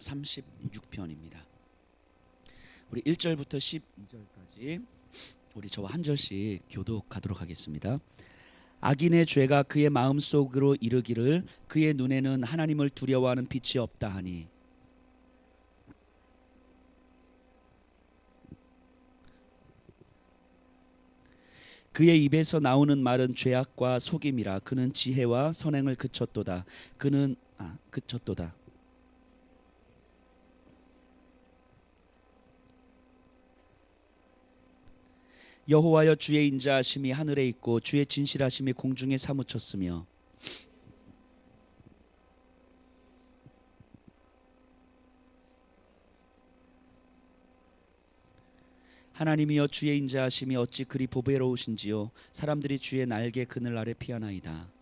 36편입니다. 우리 1절부터 12절까지 우리 저와 한 절씩 교독하도록 하겠습니다. 악인의 죄가 그의 마음속으로 이르기를 그의 눈에는 하나님을 두려워하는 빛이 없다 하니 그의 입에서 나오는 말은 죄악과 속임이라. 그는 지혜와 선행을 그쳤도다. 그쳤도다. 여호와여, 주의 인자하심이 하늘에 있고 주의 진실하심이 공중에 사무쳤으며 하나님이여, 주의 인자하심이 어찌 그리 보배로우신지요. 사람들이 주의 날개 그늘 아래 피하나이다.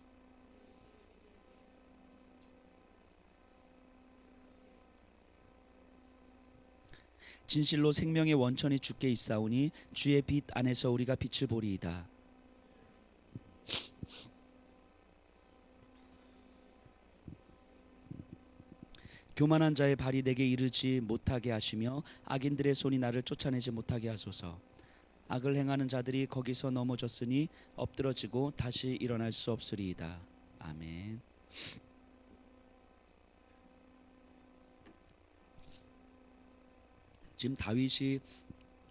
진실로 생명의 원천이 주께 있사오니 주의 빛 안에서 우리가 빛을 보리이다. 교만한 자의 발이 내게 이르지 못하게 하시며 악인들의 손이 나를 쫓아내지 못하게 하소서. 악을 행하는 자들이 거기서 넘어졌으니 엎드러지고 다시 일어날 수 없으리이다. 아멘. 지금 다윗이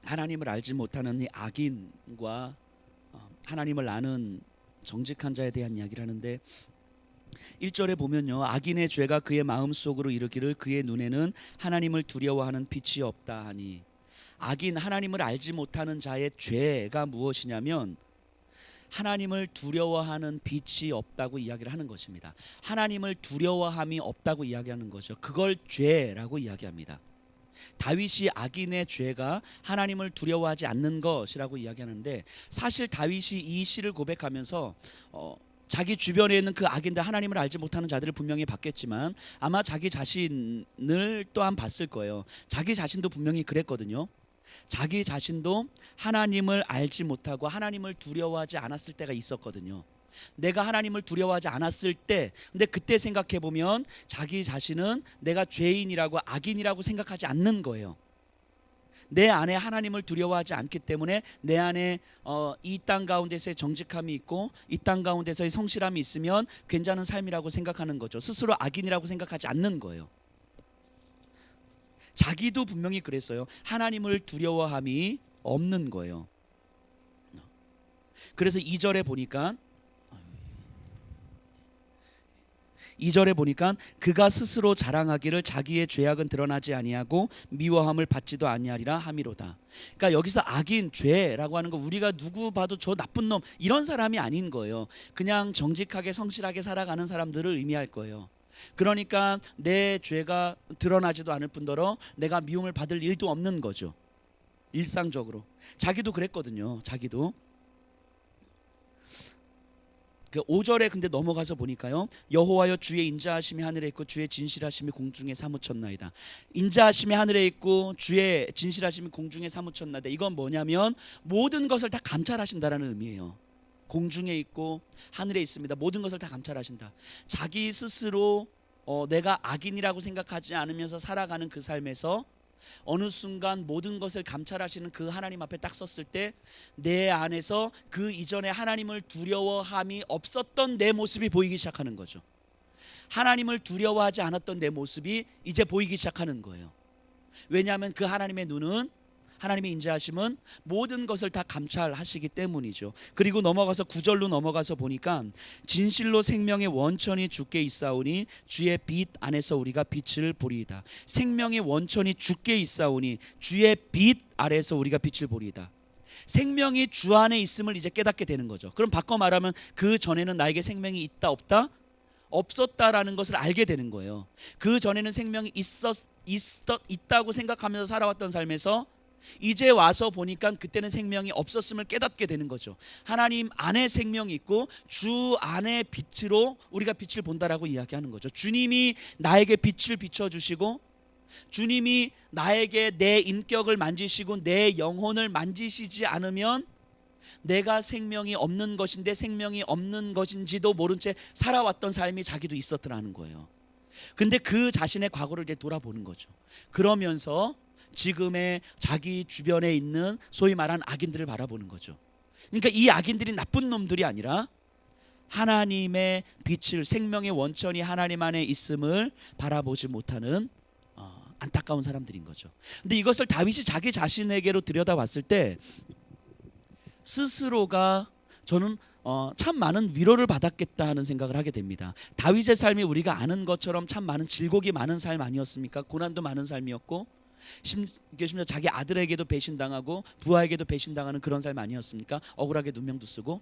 하나님을 알지 못하는 이 악인과 하나님을 아는 정직한 자에 대한 이야기를 하는데 1절에 보면요, 악인의 죄가 그의 마음속으로 이르기를 그의 눈에는 하나님을 두려워하는 빛이 없다 하니, 악인, 하나님을 알지 못하는 자의 죄가 무엇이냐면 하나님을 두려워하는 빛이 없다고 이야기를 하는 것입니다. 하나님을 두려워함이 없다고 이야기하는 거죠. 그걸 죄라고 이야기합니다. 다윗이 악인의 죄가 하나님을 두려워하지 않는 것이라고 이야기하는데, 사실 다윗이 이 시를 고백하면서 자기 주변에 있는 그 악인들, 하나님을 알지 못하는 자들을 분명히 봤겠지만 아마 자기 자신을 또한 봤을 거예요. 자기 자신도 분명히 그랬거든요. 자기 자신도 하나님을 알지 못하고 하나님을 두려워하지 않았을 때가 있었거든요. 내가 하나님을 두려워하지 않았을 때, 근데 그때 생각해 보면 자기 자신은 내가 죄인이라고, 악인이라고 생각하지 않는 거예요. 내 안에 하나님을 두려워하지 않기 때문에 내 안에 이 땅 가운데서의 정직함이 있고 이 땅 가운데서의 성실함이 있으면 괜찮은 삶이라고 생각하는 거죠. 스스로 악인이라고 생각하지 않는 거예요. 자기도 분명히 그랬어요. 하나님을 두려워함이 없는 거예요. 그래서 2절에 보니까 그가 스스로 자랑하기를 자기의 죄악은 드러나지 아니하고 미워함을 받지도 아니하리라 함이로다. 그러니까 여기서 악인, 죄라고 하는 거, 우리가 누구 봐도 저 나쁜 놈, 이런 사람이 아닌 거예요. 그냥 정직하게 성실하게 살아가는 사람들을 의미할 거예요. 그러니까 내 죄가 드러나지도 않을 뿐더러 내가 미움을 받을 일도 없는 거죠. 일상적으로 자기도 그랬거든요. 자기도. 그 5절에 근데 넘어가서 보니까요, 여호와여, 주의 인자하심이 하늘에 있고 주의 진실하심이 공중에 사무쳤나이다. 인자하심이 하늘에 있고 주의 진실하심이 공중에 사무쳤나이다. 이건 뭐냐면 모든 것을 다 감찰하신다라는 의미예요. 공중에 있고 하늘에 있습니다. 모든 것을 다 감찰하신다. 자기 스스로 내가 악인이라고 생각하지 않으면서 살아가는 그 삶에서 어느 순간 모든 것을 감찰하시는 그 하나님 앞에 딱 섰을 때 내 안에서 그 이전에 하나님을 두려워함이 없었던 내 모습이 보이기 시작하는 거죠. 하나님을 두려워하지 않았던 내 모습이 이제 보이기 시작하는 거예요. 왜냐하면 그 하나님의 눈은, 하나님의 인자하심은 모든 것을 다 감찰하시기 때문이죠. 그리고 넘어가서 9절로 넘어가서 보니까 진실로 생명의 원천이 주께 있사오니 주의 빛 안에서 우리가 빛을 보리이다. 생명의 원천이 주께 있사오니 주의 빛 아래에서 우리가 빛을 보리이다. 생명이 주 안에 있음을 이제 깨닫게 되는 거죠. 그럼 바꿔 말하면 그 전에는 나에게 생명이 있다 없다? 없었다라는 것을 알게 되는 거예요. 그 전에는 생명이 있다고 생각하면서 살아왔던 삶에서 이제 와서 보니까 그때는 생명이 없었음을 깨닫게 되는 거죠. 하나님 안에 생명이 있고 주 안에 빛으로 우리가 빛을 본다라고 이야기하는 거죠. 주님이 나에게 빛을 비춰주시고 주님이 나에게 내 인격을 만지시고 내 영혼을 만지시지 않으면 내가 생명이 없는 것인데 생명이 없는 것인지도 모른 채 살아왔던 삶이 자기도 있었더라는 거예요. 근데 그 자신의 과거를 이제 돌아보는 거죠. 그러면서 지금의 자기 주변에 있는 소위 말하는 악인들을 바라보는 거죠. 그러니까 이 악인들이 나쁜 놈들이 아니라 하나님의 빛을, 생명의 원천이 하나님 안에 있음을 바라보지 못하는 안타까운 사람들인 거죠. 근데 이것을 다윗이 자기 자신에게로 들여다봤을 때 스스로가 저는 참 많은 위로를 받았겠다 하는 생각을 하게 됩니다. 다윗의 삶이 우리가 아는 것처럼 참 많은 질곡이 많은 삶 아니었습니까? 고난도 많은 삶이었고 심지어 자기 아들에게도 배신당하고 부하에게도 배신당하는 그런 삶 아니었습니까? 억울하게 누명도 쓰고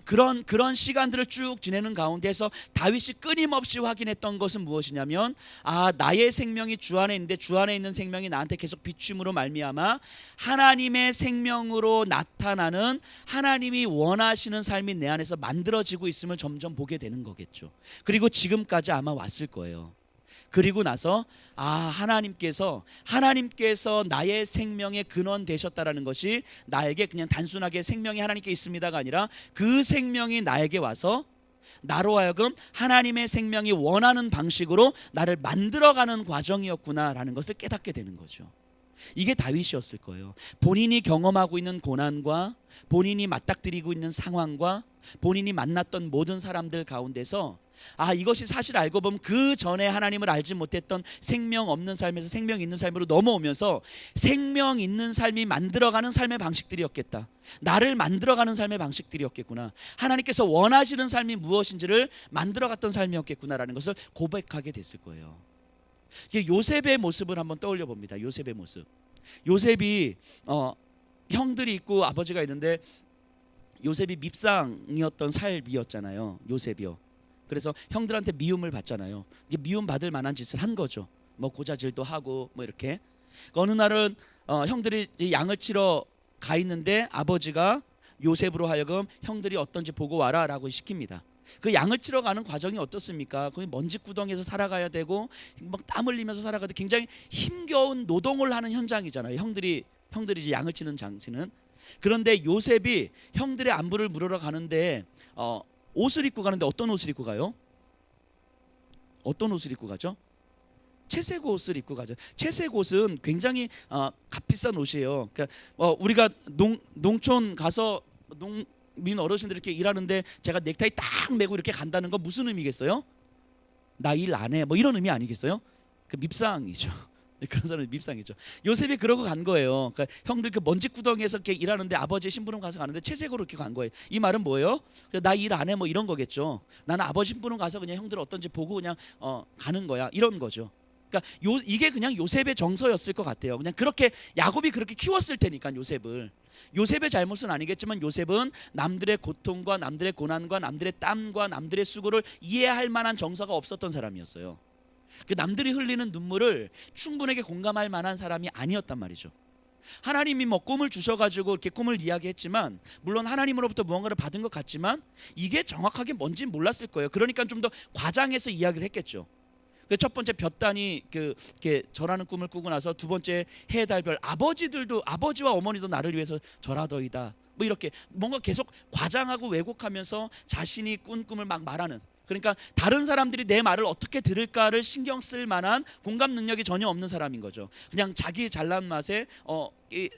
그런 시간들을 쭉 지내는 가운데서 다윗이 끊임없이 확인했던 것은 무엇이냐면 나의 생명이 주 안에 있는데 주 안에 있는 생명이 나한테 계속 비춤으로 말미암아 하나님의 생명으로 나타나는 하나님이 원하시는 삶이 내 안에서 만들어지고 있음을 점점 보게 되는 거겠죠. 그리고 지금까지 아마 왔을 거예요. 그리고 나서 하나님께서 나의 생명의 근원 되셨다라는 것이 나에게 그냥 단순하게 생명이 하나님께 있습니다가 아니라 그 생명이 나에게 와서 나로 하여금 하나님의 생명이 원하는 방식으로 나를 만들어가는 과정이었구나라는 것을 깨닫게 되는 거죠. 이게 다윗이었을 거예요. 본인이 경험하고 있는 고난과 본인이 맞닥뜨리고 있는 상황과 본인이 만났던 모든 사람들 가운데서 이것이 사실 알고 보면 그 전에 하나님을 알지 못했던 생명 없는 삶에서 생명 있는 삶으로 넘어오면서 생명 있는 삶이 만들어가는 삶의 방식들이었겠다. 나를 만들어가는 삶의 방식들이었겠구나. 하나님께서 원하시는 삶이 무엇인지를 만들어갔던 삶이었겠구나라는 것을 고백하게 됐을 거예요. 요셉의 모습을 한번 떠올려 봅니다. 요셉의 모습. 요셉이 형들이 있고 아버지가 있는데 요셉이 밉상이었던 삶이었잖아요. 요셉이요. 그래서 형들한테 미움을 받잖아요. 이게 미움 받을 만한 짓을 한 거죠. 뭐 고자질도 하고 뭐 이렇게. 어느 날은 형들이 양을 치러 가 있는데 아버지가 요셉으로 하여금 형들이 어떤지 보고 와라라고 시킵니다. 그 양을 치러 가는 과정이 어떻습니까? 거기 먼지 구덩이에서 살아가야 되고 막 땀 흘리면서 살아가도 굉장히 힘겨운 노동을 하는 현장이잖아요. 형들이 이제 양을 치는 장치는. 그런데 요셉이 형들의 안부를 물으러 가는데 옷을 입고 가는데 어떤 옷을 입고 가요? 어떤 옷을 입고 가죠? 채색 옷을 입고 가죠. 채색 옷은 굉장히 값비싼 옷이에요. 그러니까 우리가 농촌 가서 농민 어르신들 이렇게 일하는데 제가 넥타이 딱 매고 이렇게 간다는 건 무슨 의미겠어요? 나 일 안 해. 뭐 이런 의미 아니겠어요? 그 밉상이죠. 그런 사람이 밉상이죠. 요셉이 그러고 간 거예요. 그러니까 형들 그 먼지 구덩이에서 이렇게 일하는데 아버지의 심부름 가서 가는데 채색으로 이렇게 간 거예요. 이 말은 뭐예요? 나 일 안 해 뭐 이런 거겠죠. 나는 아버지 심부름 가서 그냥 형들 어떤지 보고 그냥 가는 거야. 이런 거죠. 그러니까 이게 그냥 요셉의 정서였을 것 같아요. 그냥 그렇게 야곱이 그렇게 키웠을 테니까 요셉의 잘못은 아니겠지만 요셉은 남들의 고통과 남들의 고난과 남들의 땀과 남들의 수고를 이해할 만한 정서가 없었던 사람이었어요. 그 남들이 흘리는 눈물을 충분하게 공감할 만한 사람이 아니었단 말이죠. 하나님이 뭐 꿈을 주셔가지고 이렇게 꿈을 이야기했지만 물론 하나님으로부터 무언가를 받은 것 같지만 이게 정확하게 뭔지는 몰랐을 거예요. 그러니까 좀 더 과장해서 이야기를 했겠죠. 그 첫 번째 볕단이 이렇게 절하는 꿈을 꾸고 나서 두 번째 해, 달, 별 아버지와 어머니도 나를 위해서 절하더이다. 뭐 이렇게 뭔가 계속 과장하고 왜곡하면서 자신이 꾼 꿈을 막 말하는. 그러니까 다른 사람들이 내 말을 어떻게 들을까를 신경 쓸 만한 공감 능력이 전혀 없는 사람인 거죠. 그냥 자기 잘난 맛에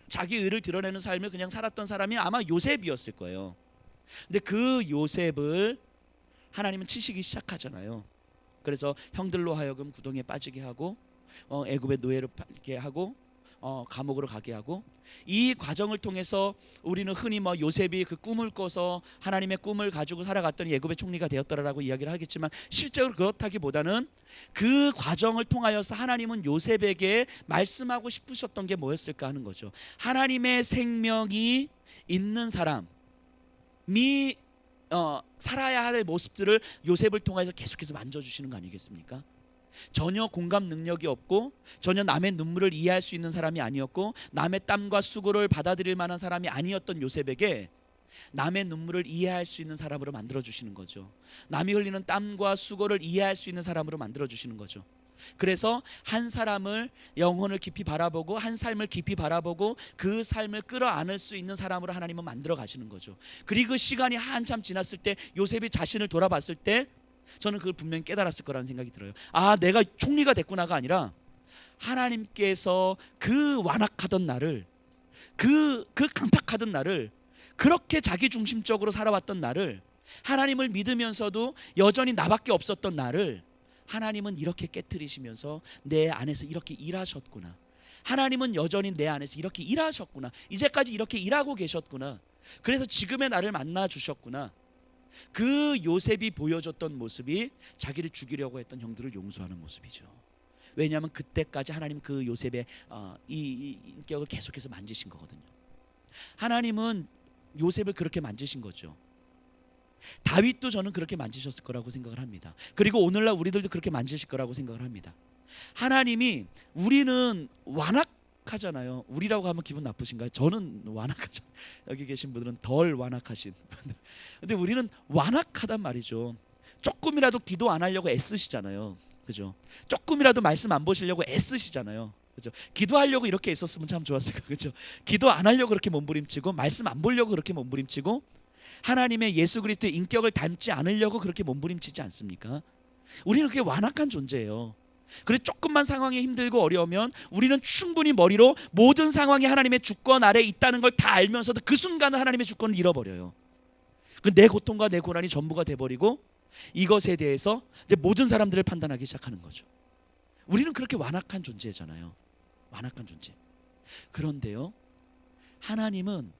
자기 의를 드러내는 삶을 그냥 살았던 사람이 아마 요셉이었을 거예요. 근데 그 요셉을 하나님은 치시기 시작하잖아요. 그래서 형들로 하여금 구덩이에 빠지게 하고 애굽의 노예로 팔게 하고 감옥으로 가게 하고 이 과정을 통해서 우리는 흔히 뭐 요셉이 그 꿈을 꿔서 하나님의 꿈을 가지고 살아갔더니 애굽의 총리가 되었더라라고 이야기를 하겠지만 실제로 그렇다기보다는 그 과정을 통하여서 하나님은 요셉에게 말씀하고 싶으셨던 게 뭐였을까 하는 거죠. 하나님의 생명이 있는 사람이 살아야 할 모습들을 요셉을 통해서 계속해서 만져주시는 거 아니겠습니까? 전혀 공감 능력이 없고 전혀 남의 눈물을 이해할 수 있는 사람이 아니었고 남의 땀과 수고를 받아들일 만한 사람이 아니었던 요셉에게 남의 눈물을 이해할 수 있는 사람으로 만들어주시는 거죠. 남이 흘리는 땀과 수고를 이해할 수 있는 사람으로 만들어주시는 거죠. 그래서 한 사람을 영혼을 깊이 바라보고 한 삶을 깊이 바라보고 그 삶을 끌어안을 수 있는 사람으로 하나님은 만들어 가시는 거죠. 그리고 그 시간이 한참 지났을 때 요셉이 자신을 돌아봤을 때 저는 그걸 분명히 깨달았을 거라는 생각이 들어요. 아, 내가 총리가 됐구나가 아니라 하나님께서 그 완악하던 나를, 그 강팍하던 나를, 그렇게 자기중심적으로 살아왔던 나를, 하나님을 믿으면서도 여전히 나밖에 없었던 나를 하나님은 이렇게 깨트리시면서 내 안에서 이렇게 일하셨구나. 하나님은 여전히 내 안에서 이렇게 일하셨구나. 이제까지 이렇게 일하고 계셨구나. 그래서 지금의 나를 만나 주셨구나. 그 요셉이 보여줬던 모습이 자기를 죽이려고 했던 형들을 용서하는 모습이죠. 왜냐하면 그때까지 하나님 그 요셉의 이 인격을 계속해서 만지신 거거든요. 하나님은 요셉을 그렇게 만지신 거죠. 다윗도 저는 그렇게 만지셨을 거라고 생각을 합니다. 그리고 오늘날 우리들도 그렇게 만지실 거라고 생각을 합니다. 하나님이, 우리는 완악하잖아요. 우리라고 하면 기분 나쁘신가요? 저는 완악하죠. 여기 계신 분들은 덜 완악하신 분들. 근데 우리는 완악하단 말이죠. 조금이라도 기도 안 하려고 애쓰시잖아요. 그죠? 조금이라도 말씀 안 보시려고 애쓰시잖아요. 그죠? 기도하려고 이렇게 애썼으면 참 좋았을 거예요. 그죠? 기도 안 하려고 그렇게 몸부림치고, 말씀 안 보려고 그렇게 몸부림치고, 하나님의 예수 그리스도의 인격을 닮지 않으려고 그렇게 몸부림치지 않습니까? 우리는 그게 완악한 존재예요. 그래, 조금만 상황이 힘들고 어려우면 우리는 충분히 머리로 모든 상황이 하나님의 주권 아래에 있다는 걸 다 알면서도 그 순간은 하나님의 주권을 잃어버려요. 내 고통과 내 고난이 전부가 돼버리고 이것에 대해서 이제 모든 사람들을 판단하기 시작하는 거죠. 우리는 그렇게 완악한 존재잖아요. 완악한 존재. 그런데요, 하나님은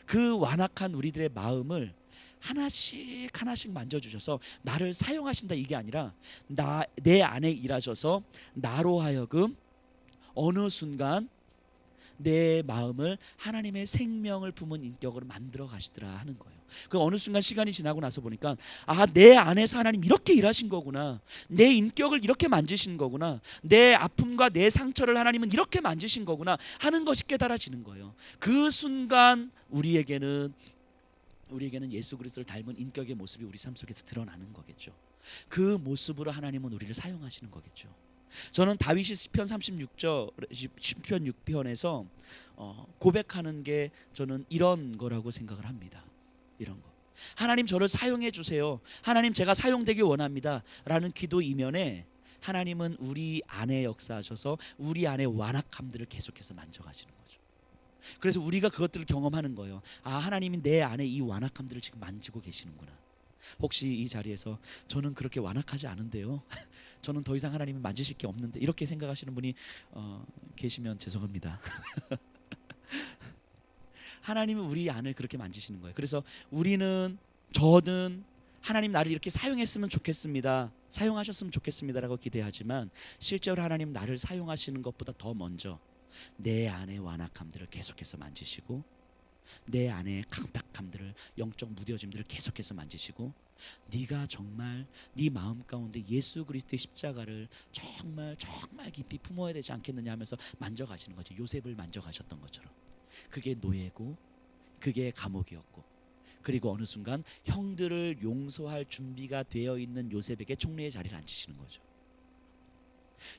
그 완악한 우리들의 마음을 하나씩 하나씩 만져주셔서 나를 사용하신다, 이게 아니라 내 안에 일하셔서 나로 하여금 어느 순간 내 마음을 하나님의 생명을 품은 인격으로 만들어 가시더라 하는 거예요. 그 어느 순간 시간이 지나고 나서 보니까, 아, 내 안에서 하나님 이렇게 일하신 거구나. 내 인격을 이렇게 만지신 거구나. 내 아픔과 내 상처를 하나님은 이렇게 만지신 거구나 하는 것이 깨달아지는 거예요. 그 순간 우리에게는 예수 그리스도를 닮은 인격의 모습이 우리 삶 속에서 드러나는 거겠죠. 그 모습으로 하나님은 우리를 사용하시는 거겠죠. 저는 다윗이 시편 6편에서 고백하는 게 저는 이런 거라고 생각을 합니다. 이런 거. 하나님, 저를 사용해 주세요. 하나님, 제가 사용되길 원합니다. 라는 기도 이면에 하나님은 우리 안에 역사하셔서 우리 안에 완악함들을 계속해서 만져가시는 거죠. 그래서 우리가 그것들을 경험하는 거예요. 아, 하나님이 내 안에 이 완악함들을 지금 만지고 계시는구나. 혹시 이 자리에서 저는 그렇게 완악하지 않은데요, 저는 더 이상 하나님을 만지실 게 없는데, 이렇게 생각하시는 분이 계시면 죄송합니다. 하나님은 우리 안을 그렇게 만지시는 거예요. 그래서 저는 하나님 나를 이렇게 사용했으면 좋겠습니다, 사용하셨으면 좋겠습니다라고 기대하지만, 실제로 하나님 나를 사용하시는 것보다 더 먼저 내 안의 완악함들을 계속해서 만지시고, 내 안의 강팍함들을, 영적 무뎌짐들을 계속해서 만지시고, 네가 정말 네 마음 가운데 예수 그리스도의 십자가를 정말 깊이 품어야 되지 않겠느냐 하면서 만져가시는 거죠. 요셉을 만져가셨던 것처럼. 그게 노예고, 그게 감옥이었고, 그리고 어느 순간 형들을 용서할 준비가 되어 있는 요셉에게 총리의 자리를 앉히시는 거죠.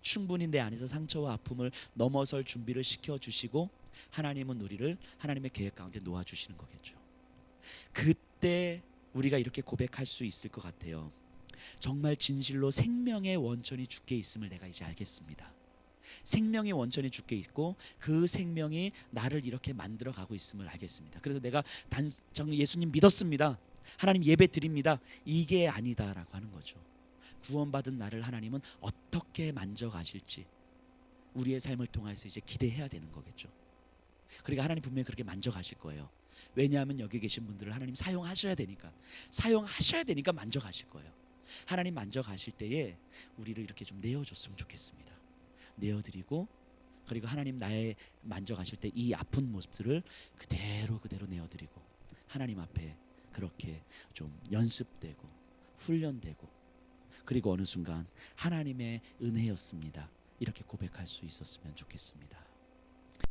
충분히 내 안에서 상처와 아픔을 넘어설 준비를 시켜주시고, 하나님은 우리를 하나님의 계획 가운데 놓아주시는 거겠죠. 그때 우리가 이렇게 고백할 수 있을 것 같아요. 정말 진실로 생명의 원천이 주께 있음을 내가 이제 알겠습니다. 생명의 원천이 주께 있고, 그 생명이 나를 이렇게 만들어 가고 있음을 알겠습니다. 그래서 내가 정말 예수님 믿었습니다, 하나님 예배 드립니다, 이게 아니다라고 하는 거죠. 구원받은 나를 하나님은 어떻게 만져가실지 우리의 삶을 통해서 이제 기대해야 되는 거겠죠. 그러니까 하나님 분명히 그렇게 만져가실 거예요. 왜냐하면 여기 계신 분들을 하나님 사용하셔야 되니까 만져가실 거예요. 하나님 만져가실 때에 우리를 이렇게 좀 내어줬으면 좋겠습니다. 내어드리고, 그리고 하나님 나의 만져가실 때 이 아픈 모습들을 그대로 내어드리고, 하나님 앞에 그렇게 좀 연습되고 훈련되고, 그리고 어느 순간 하나님의 은혜였습니다, 이렇게 고백할 수 있었으면 좋겠습니다.